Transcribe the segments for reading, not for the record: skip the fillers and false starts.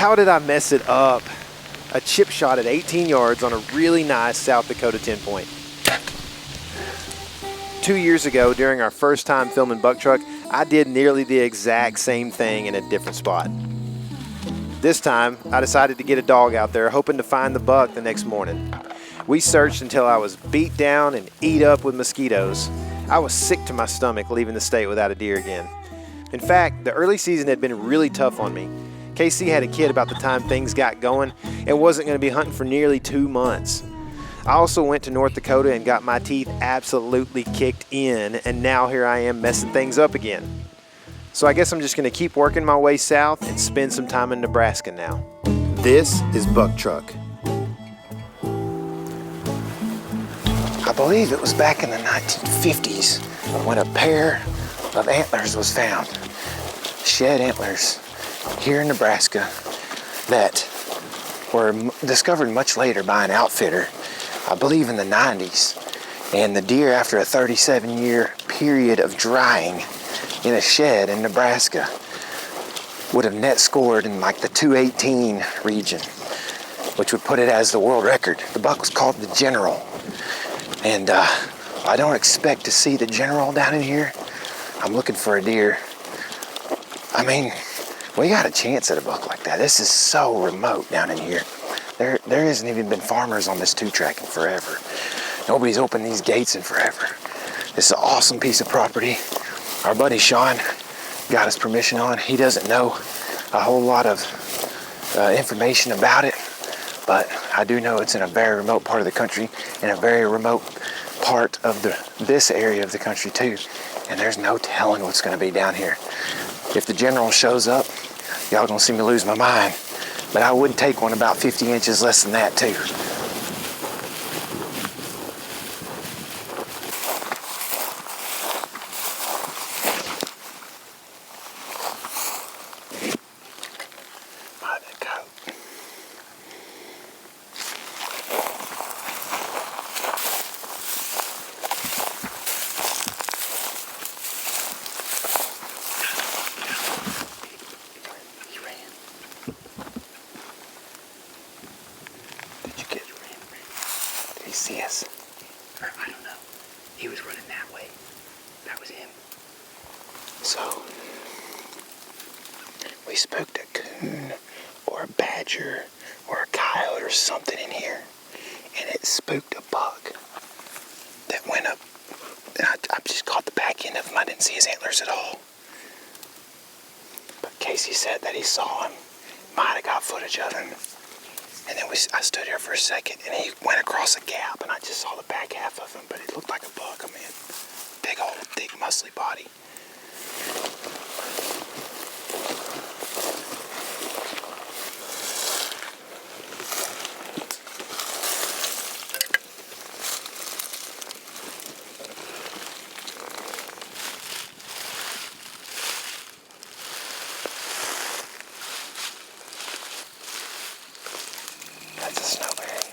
how did I mess it up? A chip shot at 18 yards on a really nice South Dakota 10-point. 2 years ago, during our first time filming Buck Truck, I did nearly the exact same thing in a different spot. This time, I decided to get a dog out there, hoping to find the buck the next morning. We searched until I was beat down and eat up with mosquitoes. I was sick to my stomach leaving the state without a deer again. In fact, the early season had been really tough on me. KC had a kid about the time things got going and wasn't going to be hunting for nearly 2 months. I also went to North Dakota and got my teeth absolutely kicked in, and now here I am messing things up again. So I guess I'm just going to keep working my way south and spend some time in Nebraska now. This is Buck Truck. I believe it was back in the 1950s when a pair of antlers was found. Shed antlers here in Nebraska that were discovered much later by an outfitter, I believe in the 90s. And the deer, after a 37-year period of drying in a shed in Nebraska, would have net scored in like the 218 region, which would put it as the world record. The buck was called the General. And I don't expect to see the General down in here. I'm looking for a deer. I mean, we got a chance at a buck like that. This is so remote down in here. There hasn't even been farmers on this 2-track in forever. Nobody's opened these gates in forever. This is an awesome piece of property. Our buddy Sean got us permission on. He doesn't know a whole lot of information about it, but I do know it's in a very remote part of the country, in a very remote part of this area of the country too. And there's no telling what's going to be down here. If the General shows up, y'all gonna see me lose my mind. But I would take one about 50 inches less than that too. See us? Or, I don't know. He was running that way. That was him. So, we spooked a coon or a badger or a coyote or something in here, and it spooked a buck that went up. And I just caught the back end of him. I didn't see his antlers at all. But Casey said that he saw him. Might have got footage of him. And then I stood here for a second, and he went across a gap, and I just saw the back half of him, but it looked like a buck. I mean, big old, thick, muscly body. That's a snowberry.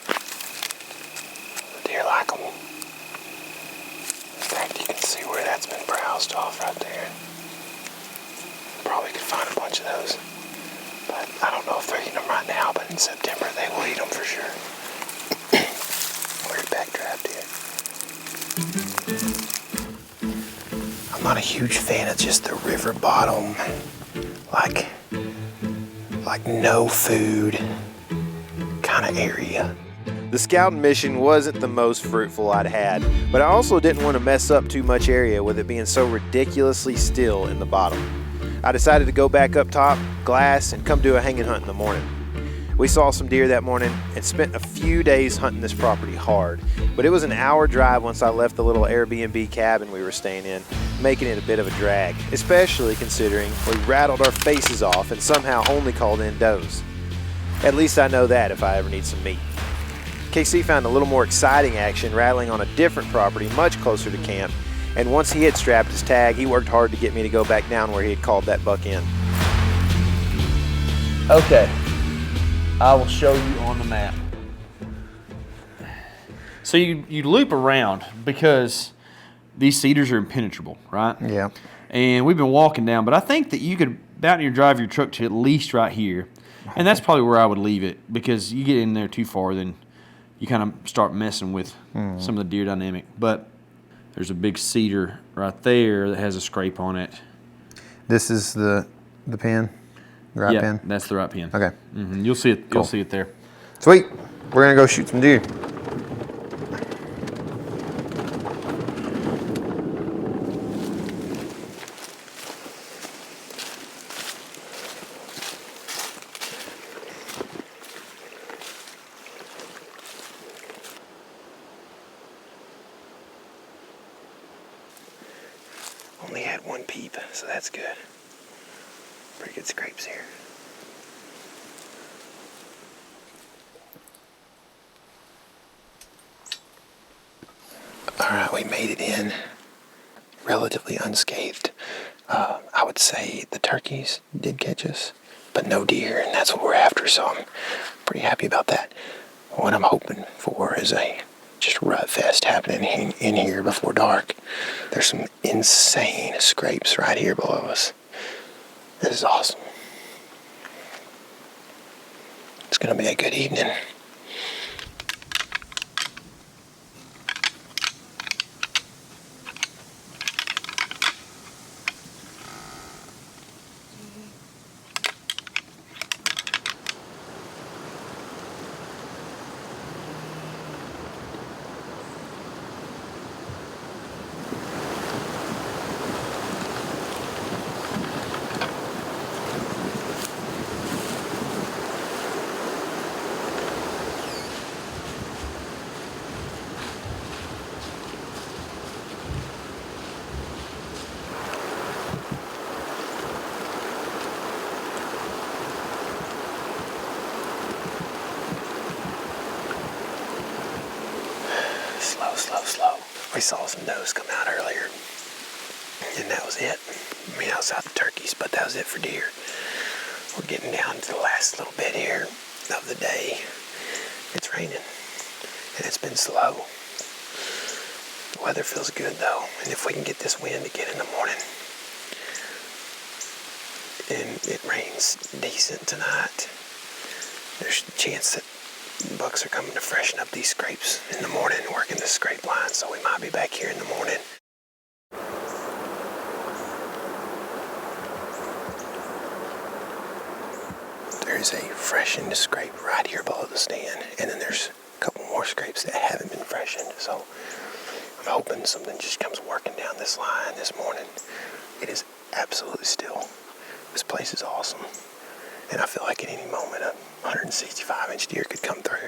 The deer like them. In fact, you can see where that's been browsed off right there. Probably could find a bunch of those. But I don't know if they're eating them right now, but in September they will eat them for sure. Weird backdraft here. I'm not a huge fan of just the river bottom, like no food kind of area. The scouting mission wasn't the most fruitful I'd had, but I also didn't want to mess up too much area with it being so ridiculously still in the bottom. I decided to go back up top, glass, and come do a hanging hunt in the morning. We saw some deer that morning and spent a few days hunting this property hard, but it was an hour drive once I left the little Airbnb cabin we were staying in, making it a bit of a drag, especially considering we rattled our faces off and somehow only called in does. At least I know that if I ever need some meat. KC found a little more exciting action rattling on a different property much closer to camp, and once he had strapped his tag, he worked hard to get me to go back down where he had called that buck in. Okay, I will show you on the map. So you loop around because these cedars are impenetrable, right? Yeah. And we've been walking down, but I think that you could about to drive your truck to at least right here. And that's probably where I would leave it, because you get in there too far, then you kind of start messing with some of the deer dynamic. But there's a big cedar right there that has a scrape on it. This is the pin, the right pin? That's the right pin. Okay. You'll see it. Cool. You'll see it there. Sweet. We're going to go shoot some deer. Only had one peep, so that's good. Pretty good scrapes here. All right, we made it in relatively unscathed. I would say the turkeys did catch us, but no deer, and that's what we're after, so I'm pretty happy about that. What I'm hoping for is a just rut fest happening in here before dark. There's some insane scrapes right here below us. This is awesome. It's gonna be a good evening. Slow. We saw some does come out earlier, and that was it. I mean, outside the turkeys, but that was it for deer. We're getting down to the last little bit here of the day. It's raining, and it's been slow. The weather feels good, though, and if we can get this wind again in the morning, and it rains decent tonight, there's a chance that bucks are coming to freshen up these scrapes in the morning, working the scrape line, so we might be back here in the morning. There's a freshened scrape right here below the stand, and then there's a couple more scrapes that haven't been freshened, so I'm hoping something just comes working down this line this morning. It is absolutely still. This place is awesome, and I feel like at any moment a 165-inch deer could come through.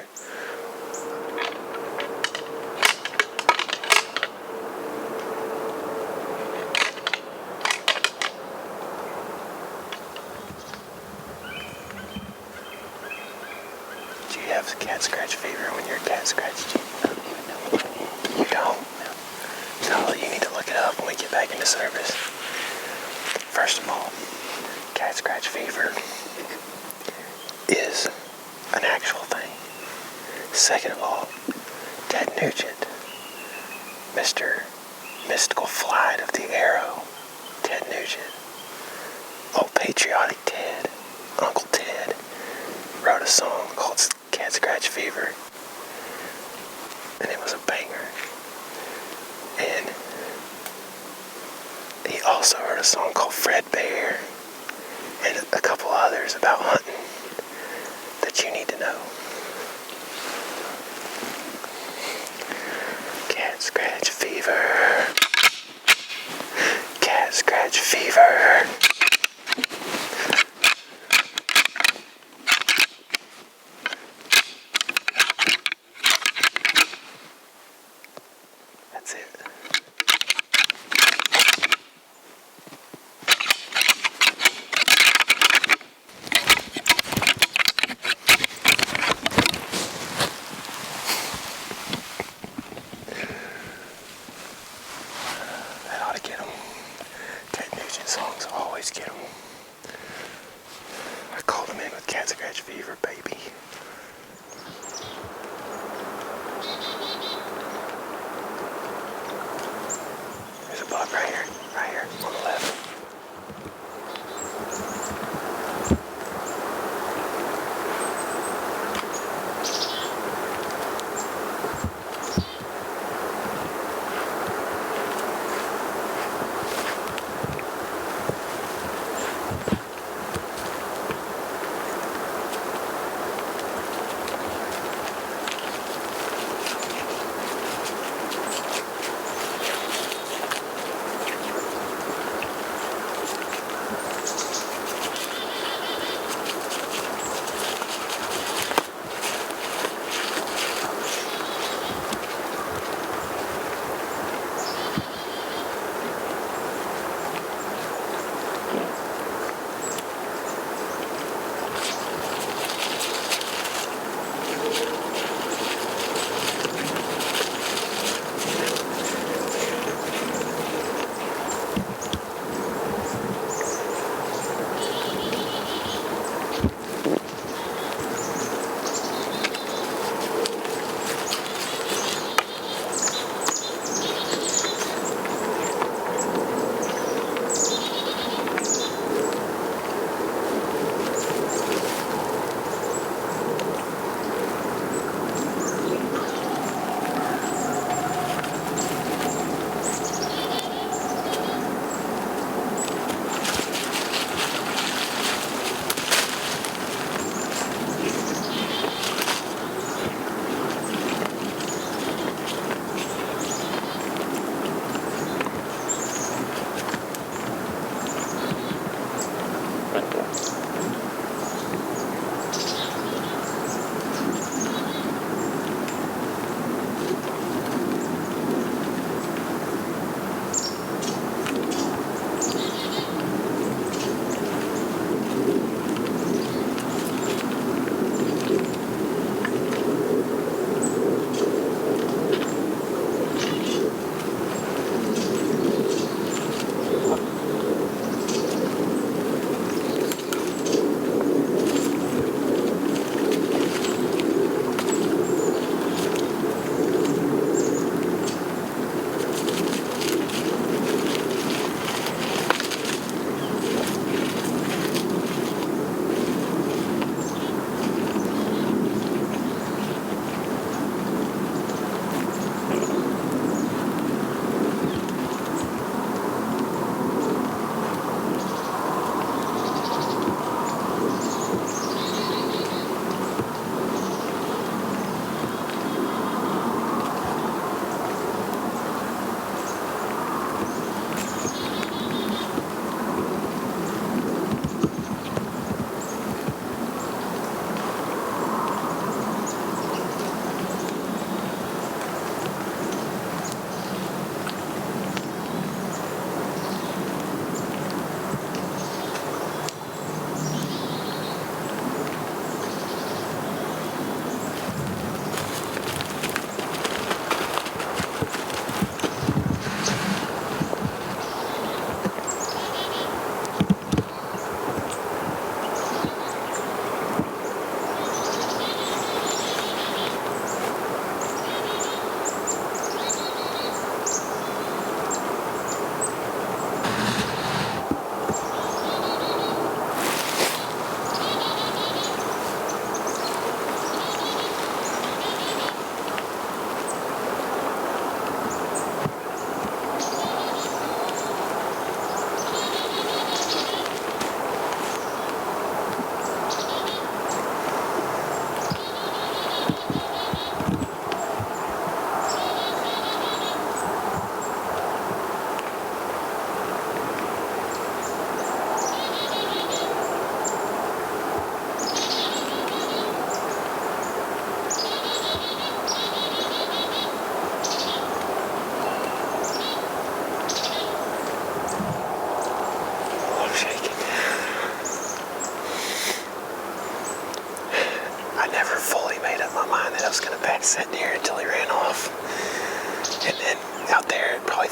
Do you have cat scratch fever when your cat scratched you? I don't even know which one. You don't? No, you need to look it up when we get back into service. First of all, cat scratch fever is an actual thing. Second of all, Ted Nugent, Mr. Mystical Flight of the Arrow, Ted Nugent, old patriotic Ted, Uncle Ted, wrote a song called Cat Scratch Fever, and it was a banger. And he also wrote a song called Fred Bear, and a couple others about hunting that you need to know. Cat scratch fever. Cat scratch fever. That's it. That ought to get them. Ted Nugent songs always get them. I called them in with cat scratch fever, baby. There's a buck right here, on the left.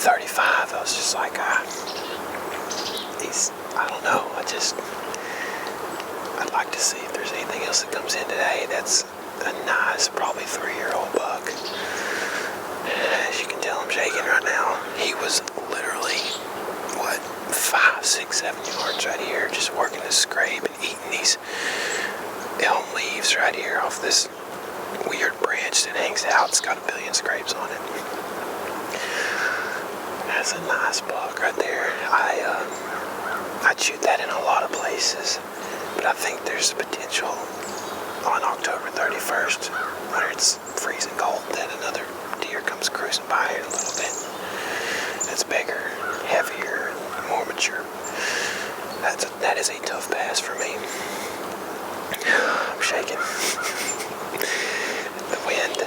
35, I was just like, I don't know. I'd like to see if there's anything else that comes in today. That's a nice, probably 3-year-old buck. As you can tell, I'm shaking right now. He was literally, 5, 6, 7 yards right here, just working to scrape and eating these elm leaves right here off this weird branch that hangs out. It's got a billion scrapes on it. That's a nice buck right there. I'd shoot that in a lot of places, but I think there's potential on October 31st, when it's freezing cold, that another deer comes cruising by here a little bit. That's bigger, heavier, and more mature. That is a tough pass for me. I'm shaking. The wind,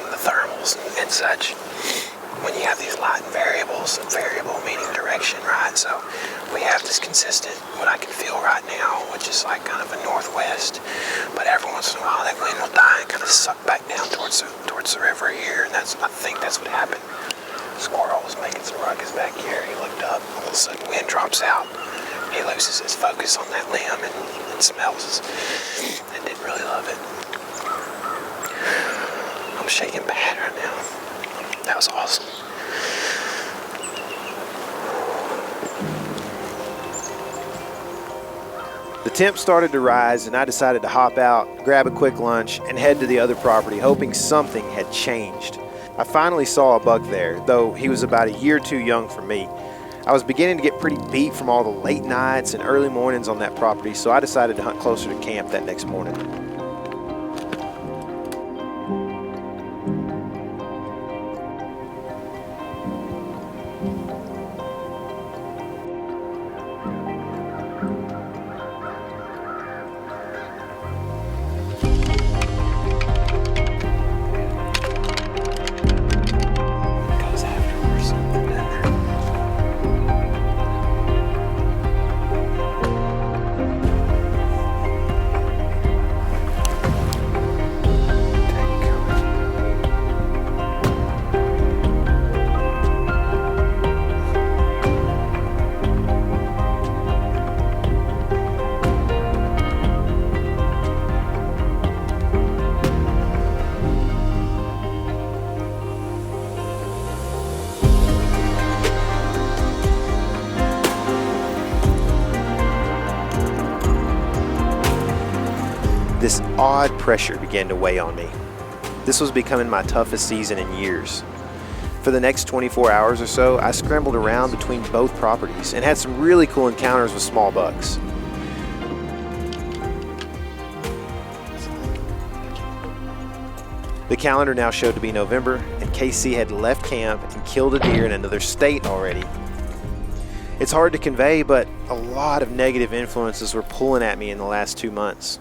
the thermals and such. When you have these light variables, variable meaning direction, right? So we have this consistent, what I can feel right now, which is like kind of a northwest. But every once in a while, that wind will die and kind of suck back down towards the river here. And I think that's what happened. Squirrel was making some ruckus back here. He looked up, all of a sudden wind drops out. He loses his focus on that limb and smells and didn't really love it. I'm shaking bad right now. That was awesome. The temp started to rise, and I decided to hop out, grab a quick lunch, and head to the other property, hoping something had changed. I finally saw a buck there, though he was about a year too young for me. I was beginning to get pretty beat from all the late nights and early mornings on that property, so I decided to hunt closer to camp that next morning. This odd pressure began to weigh on me. This was becoming my toughest season in years. For the next 24 hours or so, I scrambled around between both properties and had some really cool encounters with small bucks. The calendar now showed to be November, and KC had left camp and killed a deer in another state already. It's hard to convey, but a lot of negative influences were pulling at me in the last 2 months.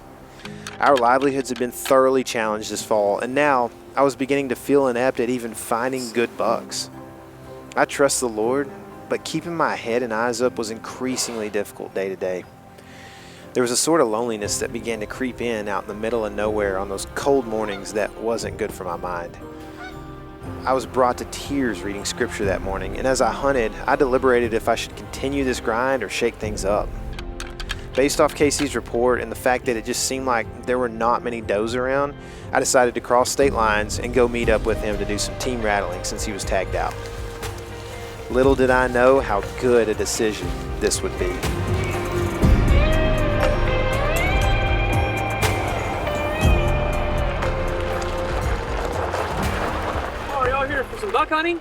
Our livelihoods had been thoroughly challenged this fall, and now I was beginning to feel inept at even finding good bucks. I trust the Lord, but keeping my head and eyes up was increasingly difficult day to day. There was a sort of loneliness that began to creep in out in the middle of nowhere on those cold mornings that wasn't good for my mind. I was brought to tears reading scripture that morning, and as I hunted, I deliberated if I should continue this grind or shake things up. Based off Casey's report and the fact that it just seemed like there were not many does around, I decided to cross state lines and go meet up with him to do some team rattling since he was tagged out. Little did I know how good a decision this would be. Oh, are y'all here for some buck hunting?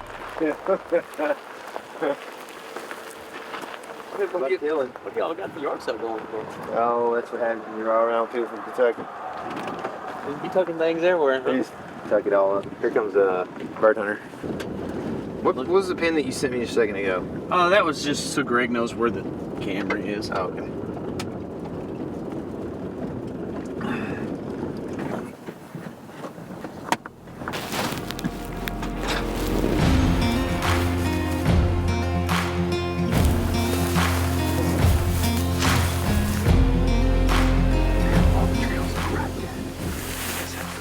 What y'all got the yard sale going for? Oh, that's what happens when you're all around people from Kentucky. You be tucking things everywhere. You just tuck it all up. Here comes a bird hunter. What was the pin that you sent me a second ago? Oh, that was just so Greg knows where the camera is. Oh, okay.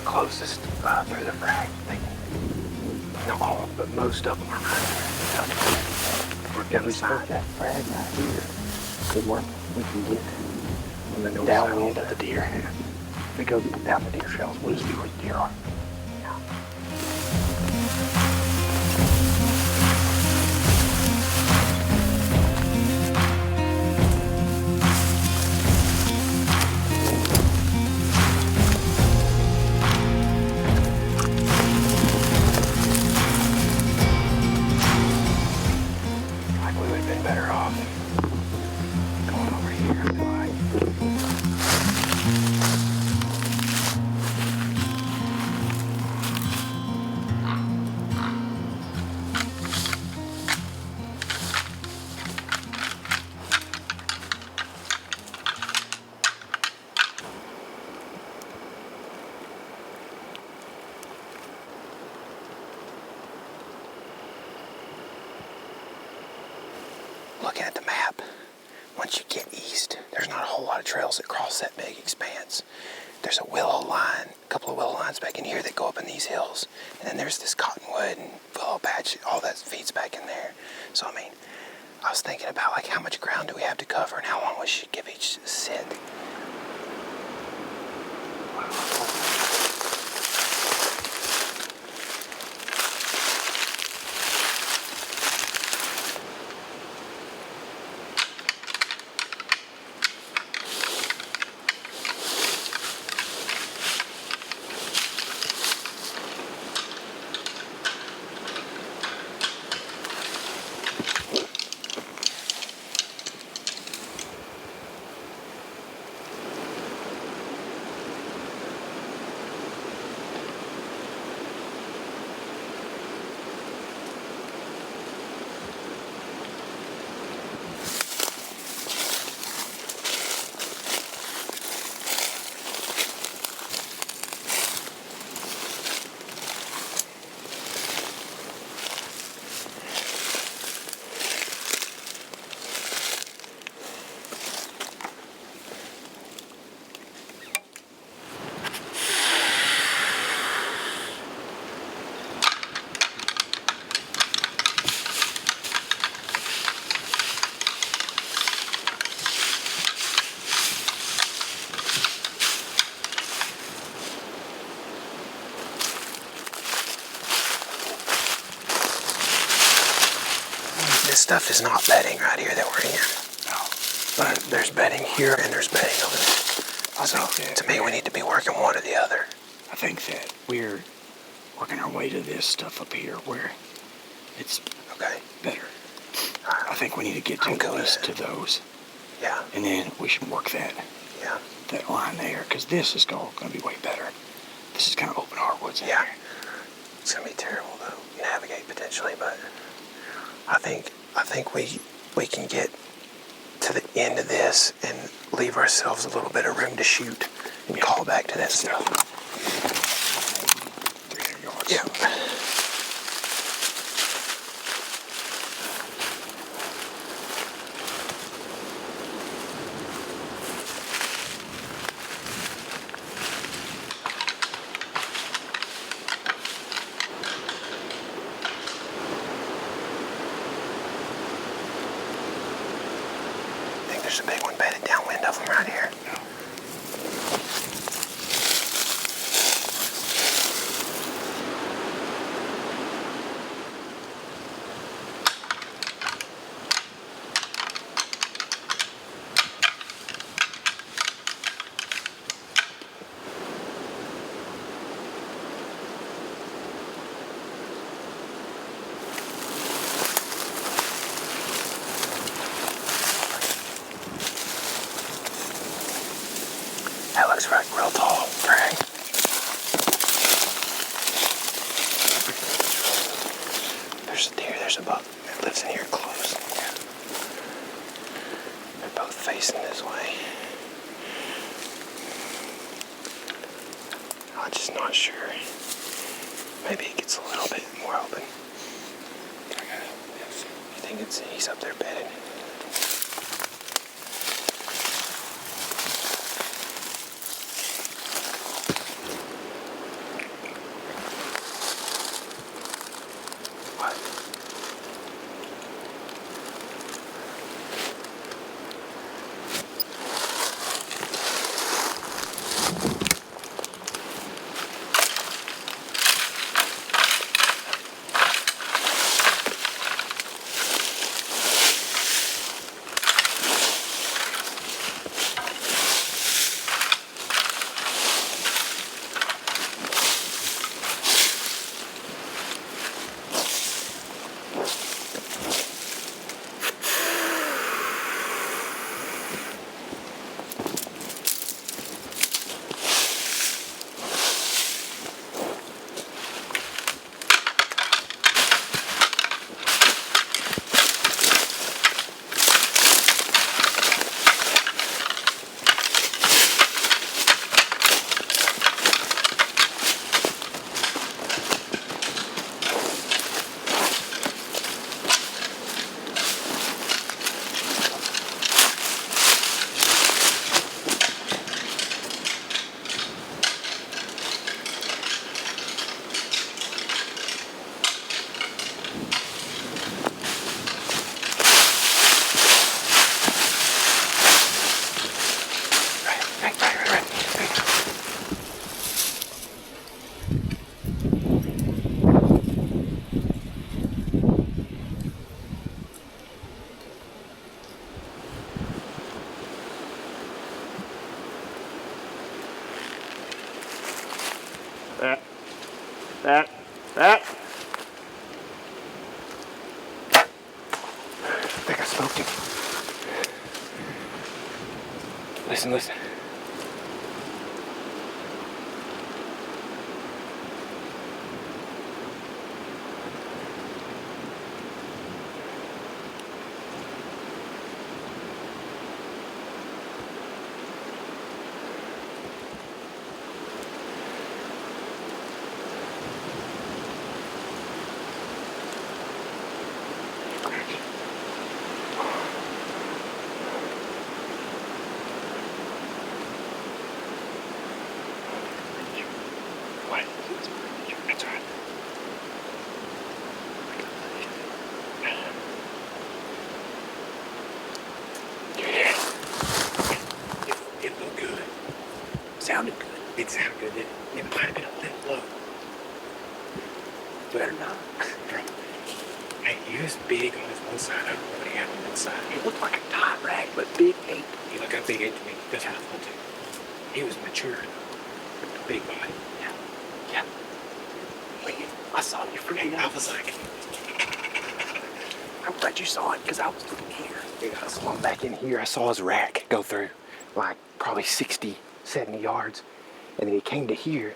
Closest through the frag. Not all, but most of them are right there. If we start that frag right here, good work. We can get on the downwind of the deer. If we go down the deer trails, we'll just be where the deer are. Like we would have been better off going over here. I feel like. Looking at the map, once you get east, there's not a whole lot of trails that cross that big expanse. There's a willow line, a couple of willow lines back in here that go up in these hills. And then there's this cottonwood and willow patch, all that feeds back in there. So, I mean, I was thinking about, like, how much ground do we have to cover and how long we should give each sit. This stuff is not bedding right here that we're in. No. But there's bedding here and there's bedding over there. So, to me, we need to be working one or the other. I think that we're working our way to this stuff up here where it's Okay. better. I think we need to get to I'm good at with least it. to those. Yeah. And then we should work that Yeah. line there, because this is going to be way better. This is kind of open hardwoods in Yeah. here. It's gonna be terrible though, navigate potentially, but I think we can get to the end of this and leave ourselves a little bit of room to shoot and call back to that stuff. 300 yards. Yeah. I think there's a big one bedded downwind of them right here. That looks like real tall, Greg. There's a deer, there's a buck that lives in here close. They're both facing this way. I'm just not sure. Maybe it gets a little bit more open. You think he's up there bedded? What? think I smoked him. Listen, listen. That's right. It looked good. Sounded good. It sounded good. It might have been a little low. Better not. Hey, he was big on his one side. I don't know what he had on one side. He looked like a tie rag, but big 8. He looked like a big 8 to me. That's what I thought too. He was mature. Big body. Yeah. Yeah. Wait, I saw you from here. I was like, I'm glad you saw it because I was looking here. Dude, I saw him back in here. I saw his rack go through like probably 60, 70 yards. And then he came to here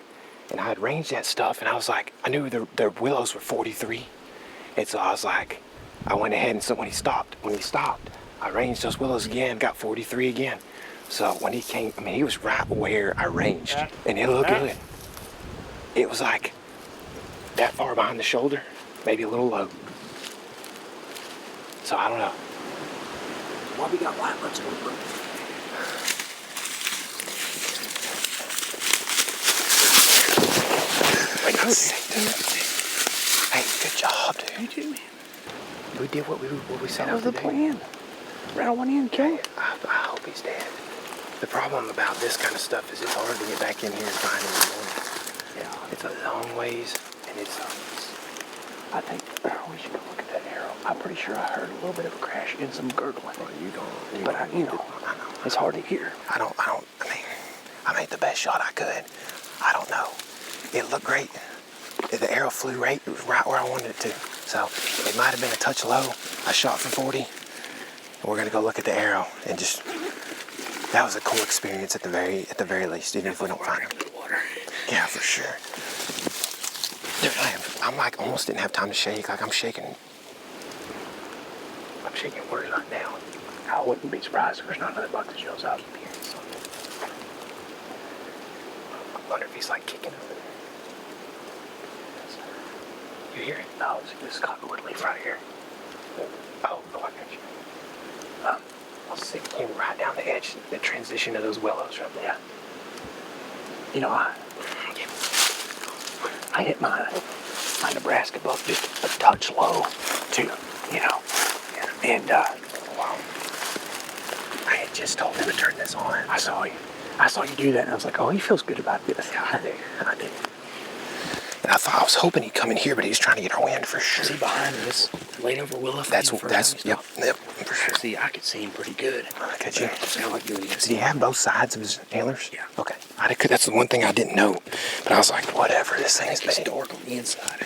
and I had ranged that stuff and I was like, I knew the willows were 43. And so I was like, I went ahead and so when he stopped, I ranged those willows again, got 43 again. So when he came, I mean, he was right where I ranged and it looked good. It was like that far behind the shoulder, maybe a little low. So I don't know. Why we got light? Let's go. Hey, good job, dude. You too, man. We did what we set That out was to the do. plan. Rattle one in, kill. I hope he's dead. The problem about this kind of stuff is it's hard to get back in here and find him in the morning. Yeah. It's a long ways, and it's I think we should go look at that arrow. I'm pretty sure I heard a little bit of a crash and some gurgling. you don't. But I know, it's hard to hear. I mean, I made the best shot I could. I don't know. It looked great. The arrow flew right where I wanted it to. So it might have been a touch low. I shot for 40. And we're gonna go look at the arrow and just. That was a cool experience at the very least, even if we don't find it. Yeah, for sure. Dude, I'm like almost didn't have time to shake. Like I'm shaking words right now. I wouldn't be surprised if there's not another buck that shows up. I wonder if he's like kicking over there. You hear it? No, this is cottonwood leaf right here. Oh, I got you. I'll see him right down the edge, the transition of those willows right there. You know, I hit my Nebraska buck just a touch low, too, you know. And, Wow. I had just told him to turn this on. I saw you do that, and I was like, oh, he feels good about this. Yeah, I do. And I was hoping he'd come in here, but he was trying to get our wind for sure. See behind this laid over willow? That's yep, for sure. See, I could see him pretty good. Look at you. Sound like doing this. Did he have both sides of his antlers? Yeah. Okay. That's the one thing I didn't know. But I was like, whatever, this thing is It's big. dark on the inside.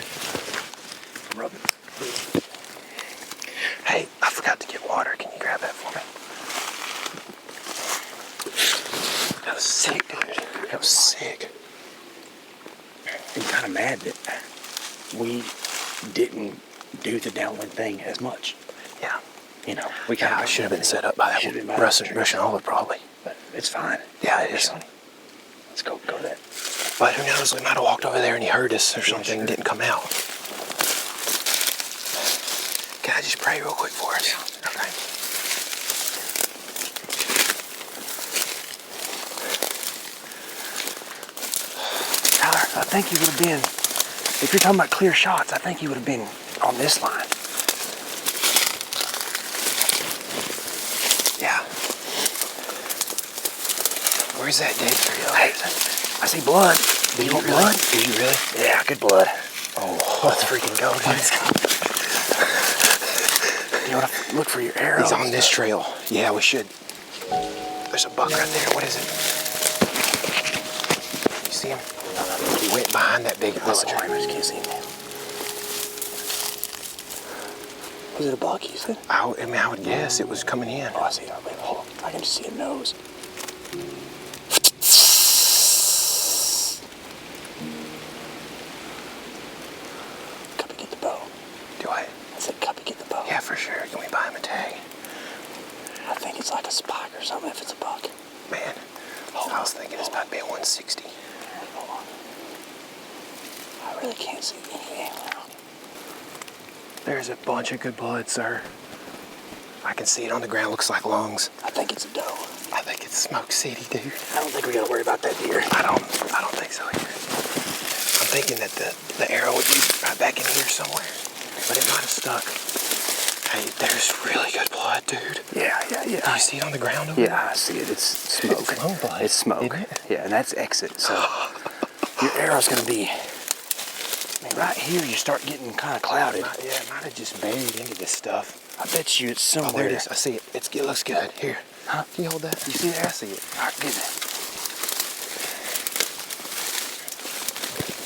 Rub it. Hey, I forgot to get water. Can you grab that for me? That was sick, dude. That was sick. I'm kind of mad that we didn't do the downwind thing as much. Yeah. You know, we kind Yeah, of I should have been set up by that Russian olive, probably. But it's fine. Yeah, it is. Let's go that. But who knows? We might have walked over there and he heard us or something and didn't come out. Can I just pray real quick for us? Yeah. Okay. Tyler, I think he would have been, if you're talking about clear shots, I think he would have been on this line. Yeah. Where's that dead tree? Hey, I see blood. Do you want blood? Do you really? Yeah, good blood. Oh, let's freaking go, dude. You want to look for your arrows? He's on this trail. Yeah, we should. There's a buck right there. What is it? You see him? He went behind that big willow tree. I just can't see him. Was it a buck, you said? I mean, I would guess it was coming in. Oh, I see. Wait, hold on. I can just see a nose. Cuppy, get the bow. Do I? I said, Cuppy, get the bow. Yeah, for sure. Can we buy him a tag? I think it's like a spike or something if it's a buck. Man, I was thinking it's about to be a 160. Hold on. I really can't see anything around. There's a bunch of good blood, sir. I can see it on the ground. Looks like lungs. I think it's a doe. I think it's Smoke City, dude. I don't think we gotta worry about that deer. I don't think so either. I'm thinking that the arrow would be right back in here somewhere, but it might have stuck. Hey, there's really good blood, dude. Yeah. Do you see it on the ground over there? Yeah, I see it. It's smoke. It's lung blood, It's smoke. isn't it? Yeah, and that's exit. So your arrow's gonna be. I mean, right here, you start getting kind of clouded. Yeah, it might have just buried into this stuff. I bet you it's somewhere. Oh, there it is. I see it. It looks good. Here. Huh? Can you hold that? You see that? I see it. All right, get it.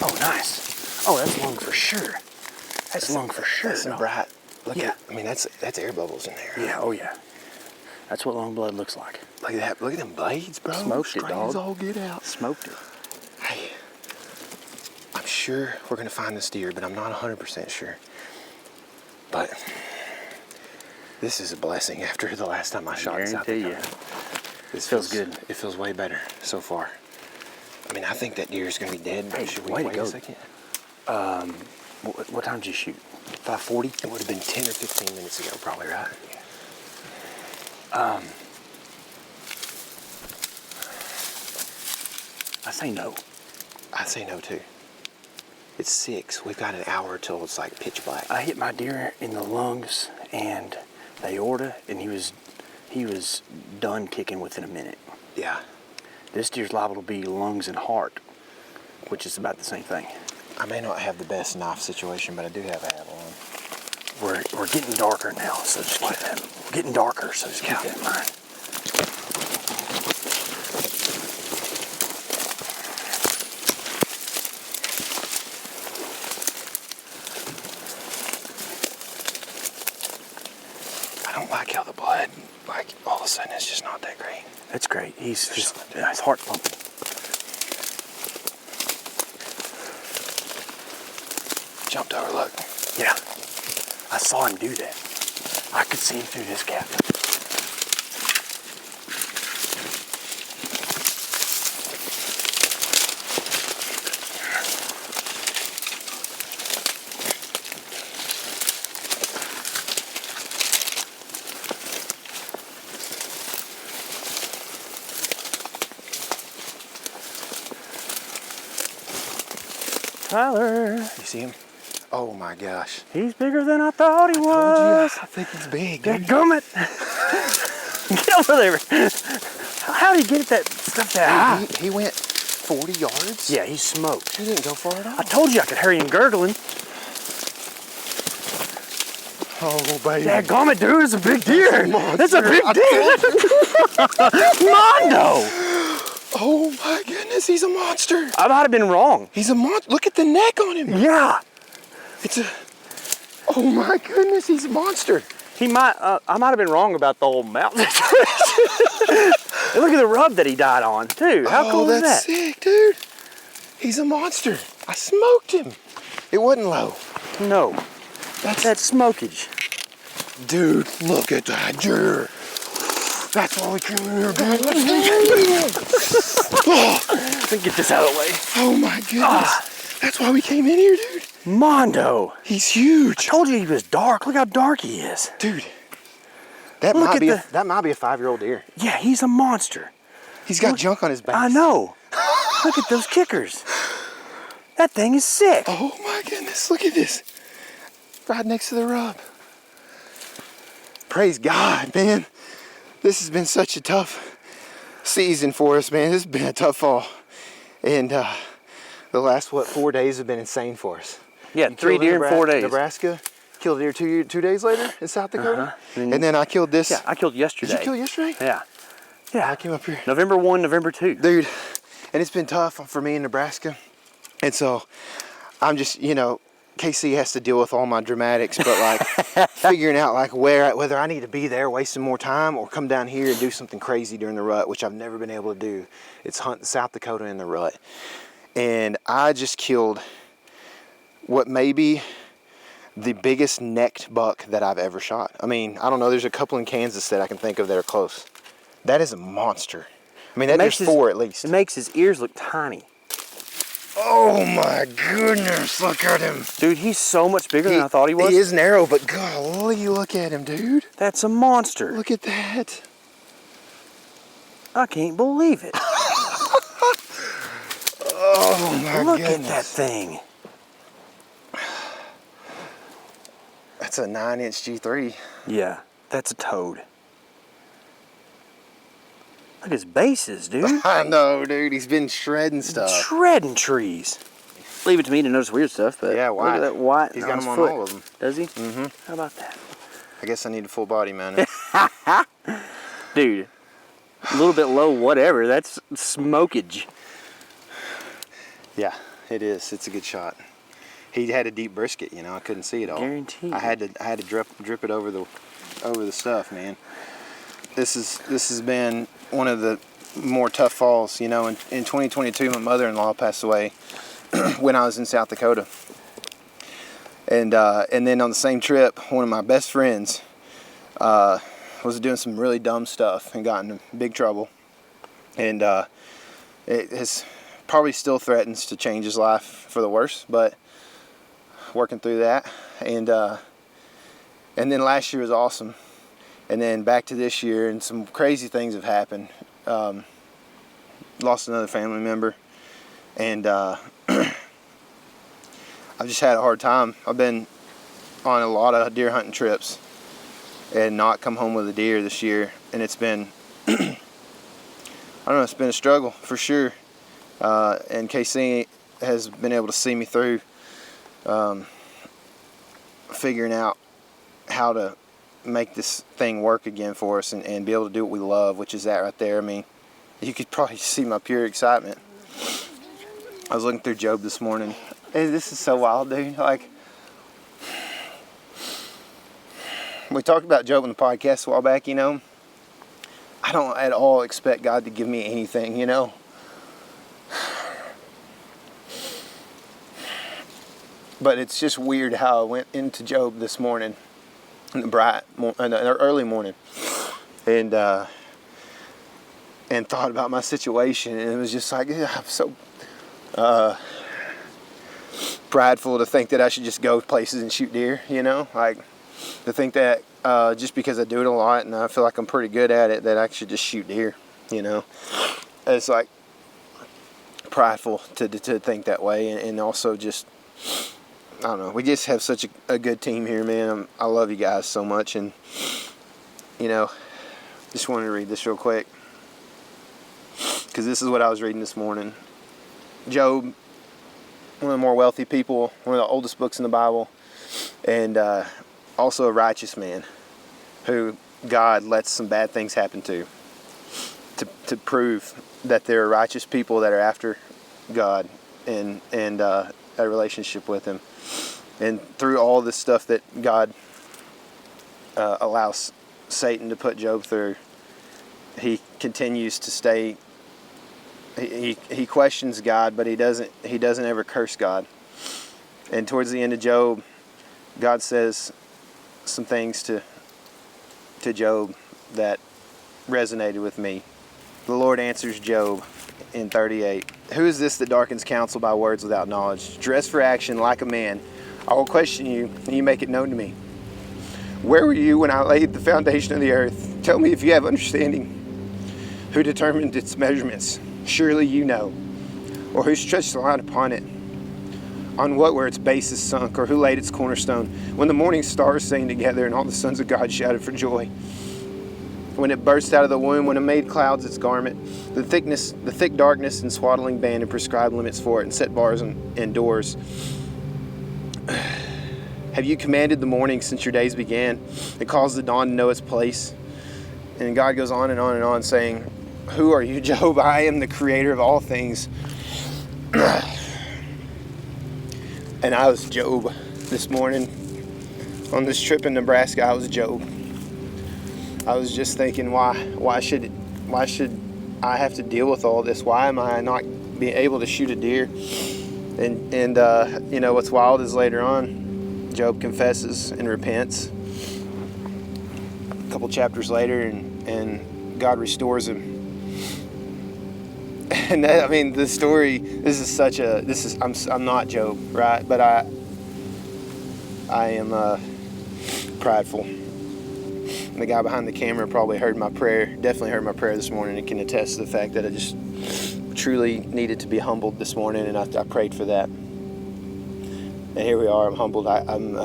Oh, nice. Oh, that's lung for sure. That's lung for sure. That's some No. bright. Look Yeah. at. I mean, that's air bubbles in there. Yeah. Oh, yeah. That's what lung blood looks like. Look at that. Look at them blades, bro. Smoked it, Strings dog. all get out. Smoked it. Hey, I'm sure we're gonna find this deer, but I'm not 100% sure. But this is a blessing after the last time I shot in South Guarantee Dakota. This Feels good. It feels way better so far. I mean, I think that deer is gonna be dead. But Hey, should we way to wait go. a second? What time did you shoot? 5:40. It would have been 10 or 15 minutes ago, probably, right? I say no. I say no too. It's 6. We've got an hour till it's like pitch black. I hit my deer in the lungs and the aorta, and he was done kicking within a minute. Yeah. This deer's liable to be lungs and heart, which is about the same thing. I may not have the best knife situation, but I do have a handle on. We're getting darker now, so just keep that. We're getting darker, so just keep that in mind. I don't like how the blood, like all of a sudden, it's just not that great. That's great. He's just his heart pumping. Jumped over, look. Yeah, I saw him do that. I could see him through this gap. Tyler, You see him? Oh my gosh. he's bigger than I thought he was. I think it's big, dude. Dadgummit. Get over there. How did he get that stuff that high? He went 40 yards? Yeah, he's smoked. He didn't go far at all. I told you I could hear him gurgling. Oh, baby. Dadgummit, dude, it's a big deer. That's a big deer. Mondo. Oh my goodness, he's a monster. I might have been wrong. He's a monster. Look at the neck on him. Yeah. It's a. Oh my goodness, he's a monster. He might. I might have been wrong about the whole mountain situation. And look at the rub that he died on, too. How cool is that? That's sick, dude. He's a monster. I smoked him. It wasn't low. No. That's that smokage. Dude, look at that deer. That's why we came in here, dude. Let me get this out of the way. Oh my goodness. That's why we came in here, dude. Mondo. He's huge. I told you he was dark. Look how dark he is. Dude. That Look might at be the- that might be a 5-year-old deer. Yeah, he's a monster. He's got junk on his back. I know. Look at those kickers. That thing is sick. Oh my goodness, look at this. Right next to the rub. Praise God, man. This has been such a tough season for us, man. This has been a tough fall. And the last, 4 days have been insane for us. Yeah, You 3 killed deer in 4 days. Nebraska, killed a deer 2 days later in South Dakota. Uh-huh. And then I killed this. Yeah, I killed yesterday. Did you kill yesterday? Yeah. I Yeah. came up here. November 1, November 2. Dude, and it's been tough for me in Nebraska. And so I'm just, KC has to deal with all my dramatics, but like figuring out like whether I need to be there wasting more time or come down here and do something crazy during the rut, which I've never been able to do. It's hunt South Dakota in the rut. And I just killed what may be the biggest necked buck that I've ever shot. I mean, I don't know, there's a couple in Kansas that I can think of that are close. That is a monster. I mean, there's 4 at least. It makes his ears look tiny. Oh my goodness, look at him. Dude, he's so much bigger than I thought he was. He is narrow, but golly, look at him, dude. That's a monster. Look at that. I can't believe it. Oh my Look goodness. at that thing. That's a 9-inch G3. Yeah, that's a toad. Look at his bases, dude. I know, dude. He's been shredding stuff. Shredding trees. Leave it to me to notice weird stuff, but Yeah, look white. at that white. He's got his them on foot. all of them. Does he? Mm-hmm. How about that? I guess I need a full body mounted. Dude, a little bit low, whatever. That's smokage. Yeah, it is. It's a good shot. He had a deep brisket, you know. I couldn't see it all. Guaranteed. I had to drip it over the stuff, man. This has been one of the more tough falls, you know. In 2022, my mother-in-law passed away when I was in South Dakota, and then on the same trip, one of my best friends was doing some really dumb stuff and got in big trouble, and it has probably still threatens to change his life for the worse, but working through that, and then last year was awesome. And then back to this year, and some crazy things have happened. Lost another family member, and I've just had a hard time. I've been on a lot of deer hunting trips and not come home with a deer this year, and it's been, I don't know, it's been a struggle for sure. And KC has been able to see me through figuring out how to make this thing work again for us and be able to do what we love, which is that right there. I mean, you could probably see my pure excitement. I was looking through Job this morning. Hey, this is so wild, dude. Like, we talked about Job on the podcast a while back, you know. I don't at all expect God to give me anything, you know. But it's just weird how I went into Job this morning, in the early morning, and thought about my situation, and it was just like, yeah, I'm so prideful to think that I should just go places and shoot deer, you know, like to think that just because I do it a lot and I feel like I'm pretty good at it, that I should just shoot deer, you know. It's like prideful to think that way, and also just, I don't know, we just have such a good team here, man. I love you guys so much, and, you know, just wanted to read this real quick, because this is what I was reading this morning. Job, one of the more wealthy people, one of the oldest books in the Bible, and also a righteous man who God lets some bad things happen to prove that there are righteous people that are after God and a relationship with Him. And through all this stuff that God allows Satan to put Job through, he continues to stay. He questions God, but he doesn't ever curse God. And towards the end of Job, God says some things to Job that resonated with me. The Lord answers Job in 38. Who is this that darkens counsel by words without knowledge? Dress for action like a man. I will question you, and you make it known to me. Where were you when I laid the foundation of the earth? Tell me if you have understanding. Who determined its measurements? Surely you know. Or who stretched the line upon it? On what were its bases sunk? Or who laid its cornerstone? When the morning stars sang together and all the sons of God shouted for joy. When it burst out of the womb, when it made clouds its garment, the thick darkness and swaddling band and prescribed limits for it and set bars and doors. Have you commanded the morning since your days began and caused the dawn to know its place? And God goes on and on and on saying, who are you, Job? I am the creator of all things. And I was Job this morning on this trip in Nebraska, I was Job. I was just thinking, why should I have to deal with all this? Why am I not being able to shoot a deer? And you know, what's wild is later on, Job confesses and repents. A couple chapters later, and God restores him. And that, I mean, the story. I'm not Job, right? But I am prideful. And the guy behind the camera probably definitely heard my prayer this morning, and can attest to the fact that I just truly needed to be humbled this morning, and I prayed for that. And here we are. I'm humbled. I'm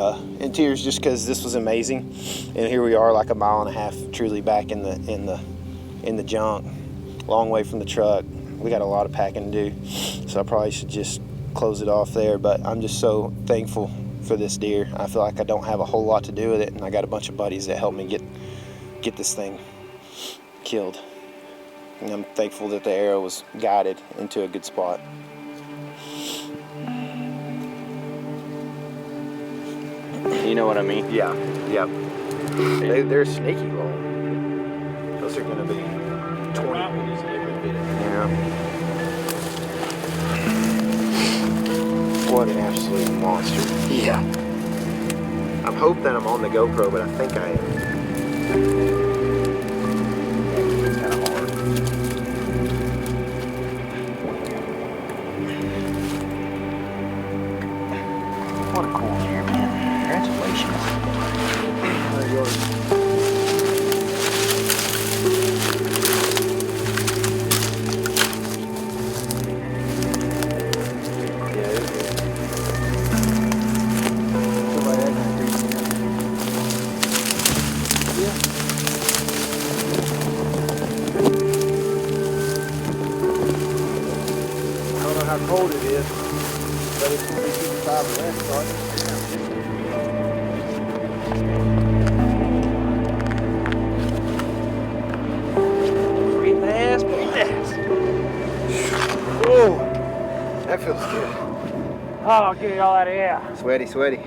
in tears just because this was amazing, and here we are, like a mile and a half, truly back in the junk, long way from the truck. We got a lot of packing to do, so I probably should just close it off there. But I'm just so thankful for this deer. I feel like I don't have a whole lot to do with it, and I got a bunch of buddies that helped me get this thing killed. And I'm thankful that the arrow was guided into a good spot. You know what I mean? Yeah, yep. They're sneaky long. Those are gonna be 20. Yeah. What an absolute monster. Yeah. I'm hoping that I'm on the GoPro, but I think I am. It's kind of hard. What a cool deer, man. Congratulations. There yours. How cold it is, but it's going to be 55 or less, so Breathe ass, breathe ass. oh, that feels good. Oh, get it all out of here. Sweaty, sweaty.